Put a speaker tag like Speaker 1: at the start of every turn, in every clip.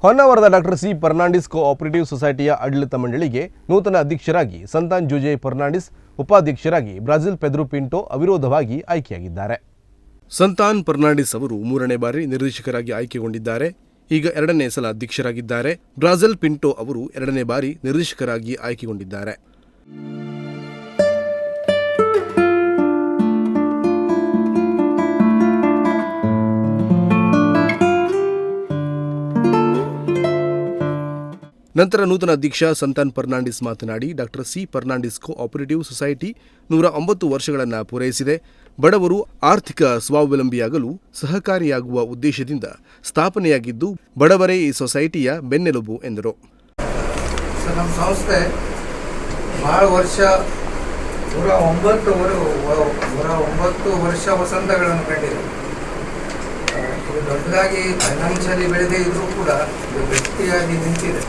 Speaker 1: ಹೊನ್ನಾವರದ doctor C Fernandes cooperative ಸೊಸೈಟಿಯ ಆಡಳಿತ ಮಂಡಳಿಗೆ ನೂತನ ಅಧ್ಯಕ್ಷರಾಗಿ ಸಂತಾನ್ ಜೋಜೆ ಫರ್ನಾಂಡಿಸ್, ಉಪಾಧ್ಯಕ್ಷರಾಗಿ ಬ್ರಾಜಿಲ್ ಪೆದ್ರೋ ಪಿಂಟೋ ಅವಿರೋಧವಾಗಿ ಆಯ್ಕೆಯಾಗಿದ್ದಾರೆ. ಸಂತಾನ್ ಫರ್ನಾಂಡಿಸ್ ಅವರು 3ನೇ ಬಾರಿ ನಿರ್ದೇಶಕರಾಗಿ ಆಯ್ಕೆಗೊಂಡಿದ್ದಾರೆ. ಈಗ 2ನೇ ಸಲ ಅಧ್ಯಕ್ಷರಾಗಿದ್ದಾರೆ. ಬ್ರಾಜಿಲ್ ಪಿಂಟೋ ಅವರು 2ನೇ ಬಾರಿ ನಿರ್ದೇಶಕರಾಗಿ ಆಯ್ಕೆಗೊಂಡಿದ್ದಾರೆ. ನಂತರ ನೂತನ ಅಧ್ಯಕ್ಷ ಸಂತಾನ್ ಫರ್ನಾಂಡಿಸ್ ಮಾತನಾಡಿ, doctor C Fernandes cooperative society 109 ವರ್ಷಗಳನ್ನು ಪೂರೈಸಿದೆ. ಬಡವರು ಆರ್ಥಿಕ ಸ್ವಾವಲಂಬಿಯಾಗಲು ಸಹಕಾರಿಯಾಗುವ ಉದ್ದೇಶದಿಂದ ಸ್ಥಾಪನೆಯಾಗಿದ್ದು, ಬಡವರೇ ಈ ಸೊಸೈಟಿಯ ಬೆನ್ನೆಲುಬು ಎಂದರು.
Speaker 2: ನಮ್ಮ ಸಂಸ್ಥೆ ಬಹಳ ವರ್ಷ 109 ವರ್ಷ ವಸಂತಗಳನ್ನು ಕಂಡಿದೆ. ದೊಡ್ಡದಾಗಿ ಫೈನಾನ್ಷಿಯಲಿ ಬೆಳೆದೇ ಇದ್ರೂ ಕೂಡ ಇದು ಗಟ್ಟಿಯಾಗಿ ನಿಂತಿದೆ.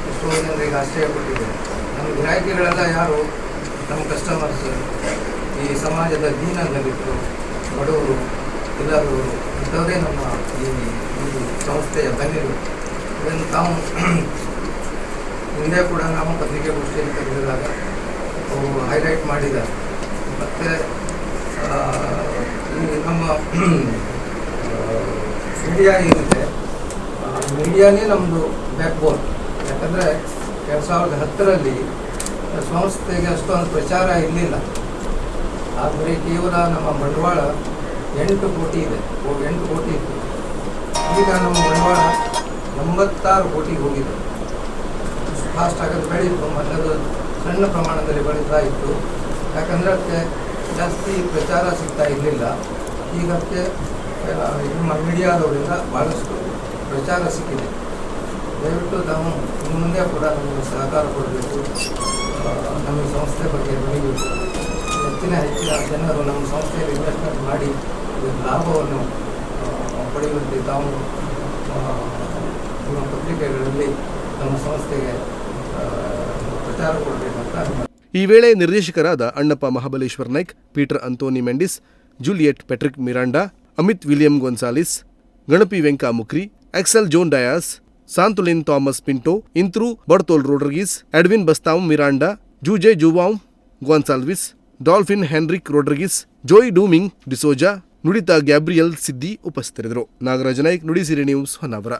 Speaker 2: ಎಷ್ಟೋ ಜನರಿಗೆ ಆಶ್ಚರ್ಯಪಟ್ಟಿದೆ. ನಮ್ಮ ಗಿರಾಕಿಗಳೆಲ್ಲ ಯಾರು? ನಮ್ಮ ಕಸ್ಟಮರ್ಸ್, ಈ ಸಮಾಜದ ದೀನದಲಿತರು, ಬಡವರು, ಇಲ್ಲದವರು, ಇಂಥವರೇ ನಮ್ಮ ಈ ಸಂಸ್ಥೆಯ ಬೆನ್ನೆಲುಬು. ಇದನ್ನು ತಾವು ಹಿಂದೆ ಕೂಡ ನಾವು ಪತ್ರಿಕಾಗೋಷ್ಠಿಯಲ್ಲಿ ಕರೆದಿದ್ದಾಗ ಅವರು ಹೈಲೈಟ್ ಮಾಡಿದ್ದಾರೆ. ಮತ್ತು ಈ ನಮ್ಮ ಮೀಡಿಯಾ ಏನಿದೆ, ಮೀಡಿಯಾನೇ ನಮ್ಮದು ಬ್ಯಾಕ್ಬೋನ್. ಯಾಕಂದರೆ 2010ರಲ್ಲಿ ಸಂಸ್ಥೆಗೆ ಅಷ್ಟೊಂದು ಪ್ರಚಾರ ಇರಲಿಲ್ಲ. ಆದರೆ ಕೇವಲ ನಮ್ಮ ಬಂಡವಾಳ 8 ಕೋಟಿ ಇದೆ, 8 ಕೋಟಿ ಇತ್ತು. ಈಗ ನಮ್ಮ ಬಂಡವಾಳ 86 ಕೋಟಿಗೆ ಹೋಗಿದೆ. ಫಾಸ್ಟ್ ಆಗೋದು ಬೆಳೀತು. ಮೊದಲು ಸಣ್ಣ ಪ್ರಮಾಣದಲ್ಲಿ ಬೆಳೀತಾ ಇತ್ತು. ಯಾಕಂದರೆ ಅದಕ್ಕೆ ಜಾಸ್ತಿ ಪ್ರಚಾರ ಸಿಗ್ತಾ ಇರಲಿಲ್ಲ. ಈಗ ಅದಕ್ಕೆ ನಮ್ಮ ಮೀಡಿಯಾದವರಿಂದ ಭಾಳಷ್ಟು ಪ್ರಚಾರ ಸಿಕ್ಕಿದೆ. ದಯವಿಟ್ಟು ನಾವು ಇನ್ನು ಮುಂದೆ ಕೂಡ ನಮಗೆ ಸಹಕಾರ ಕೊಡಬೇಕು. ನಮ್ಮ ಸಂಸ್ಥೆ ಬಗ್ಗೆ ಬೆಳೀಬೇಕು. ಹೆಚ್ಚಿನ ಜನರು ನಮ್ಮ ಸಂಸ್ಥೆಯಲ್ಲಿ ಇನ್ವೆಸ್ಟ್ಮೆಂಟ್ ಮಾಡಿ ಇದರ ಲಾಭವನ್ನು ಪಡೆಯುವಂತೆ ತಾವು ನಮ್ಮ ಪತ್ರಿಕೆಗಳಲ್ಲಿ ನಮ್ಮ ಸಂಸ್ಥೆಗೆ ಪ್ರಚಾರ ಕೊಡಬೇಕಂತ.
Speaker 1: ಈ ವೇಳೆ ನಿರ್ದೇಶಕರಾದ ಅಣ್ಣಪ್ಪ ಮಹಾಬಲೇಶ್ವರ್ ನಾಯ್ಕ್, ಪೀಟರ್ ಅಂತೋನಿ ಮೆಂಡಿಸ್, ಜೂಲಿಯೆಟ್ ಪೆಟ್ರಿಕ್ ಮಿರಾಂಡಾ, ಅಮಿತ್ ವಿಲಿಯಂ ಗೊನ್ಸಾಲಿಸ್, ಗಣಪಿ ವೆಂಕಾ ಮುಕ್ರಿ, ಎಕ್ಸೆಲ್ ಜೋನ್ ಡಯಾಸ್, ಸಾಂತುಲಿನ್ ಥಾಮಸ್ ಪಿಂಟೋ, ಇಂತ್ರು ಬರ್ಟೋಲ್ ರೋಡ್ರಿಗೀಸ್, ಎಡ್ವಿನ್ ಬಸ್ತಾವ್ ಮಿರಾಂಡಾ, ಜೂಜೆ ಜುವಾವ್ ಗೊನ್ಸಾಲ್ವಿಸ್, ಡಾಲ್ಫಿನ್ ಹೆನ್ರಿಕ್ ರೋಡ್ರಿಗೀಸ್, ಜೋಯ್ ಡೂಮಿಂಗ್ ಡಿಸೋಜಾ, ನುಡಿತ ಗ್ಯಾಬ್ರಿಯಲ್ ಸಿದ್ದಿ ಉಪಸ್ಥಿತರಿದ್ದರು. ನಾಗರಾಜ ನಾಯ್ಕ್, ನುಡಿಸಿರಿ ನ್ಯೂಸ್, ಹೊನ್ನಾವರ.